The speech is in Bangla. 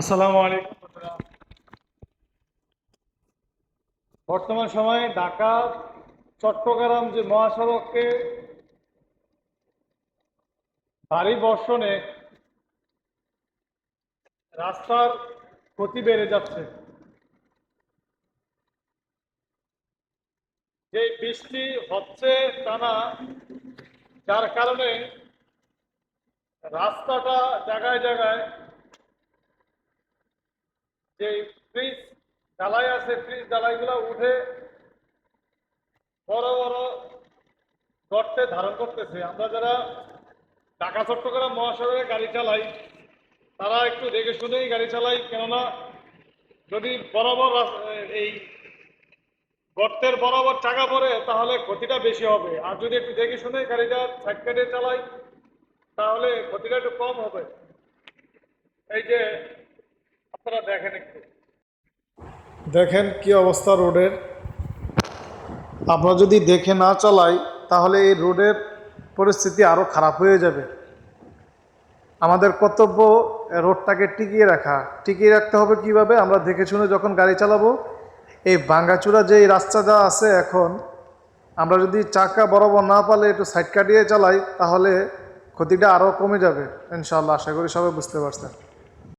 আসসালামু আলাইকুম বন্ধুরা। বর্তমান সময়ে ঢাকা চট্টগ্রাম যে মহাসড়কে ভারী বর্ষণে রাস্তার ক্ষতি বেড়ে যাচ্ছে। যে বৃষ্টি হচ্ছে টানা, যার কারণে রাস্তাটা জায়গায় জায়গায় যে ফ্রিজ ঢালাই আছে, ফ্রিজ ঢালাইগুলো উঠে বড় বড় গর্তে ধারণ করতেছে। আমরা যারা ঢাকা চট্টগ্রাম মহাসড়কে গাড়ি চালাই তারা একটু দেখে শুনেই গাড়ি চালাই, কেননা যদি বরাবর এই গর্তের বরাবর চাকা পড়ে তাহলে ক্ষতিটা বেশি হবে, আর যদি একটু দেখে শুনে গাড়িটা সাইড কাটিয়ে চালাই তাহলে ক্ষতিটা একটু কম হবে। এই যে আপনারা দেখেন, একটু দেখেন কি অবস্থা রোডের। আমরা যদি দেখে না চালাই তাহলে এই রোডের পরিস্থিতি আরও খারাপ হয়ে যাবে। আমাদের কর্তব্য রোডটাকে টিকিয়ে রাখতে হবে কিভাবে? আমরা দেখে শুনে যখন গাড়ি চালাবো, এই ভাঙ্গাচূড়া যে রাস্তাটা আছে এখন, আমরা যদি চাকা বরাবর না পালে একটু সাইড কাটিয়ে চালাই তাহলে ক্ষতিটা আরও কমে যাবে ইনশাআল্লাহ। আশা করি সবাই বুঝতে পারছেন।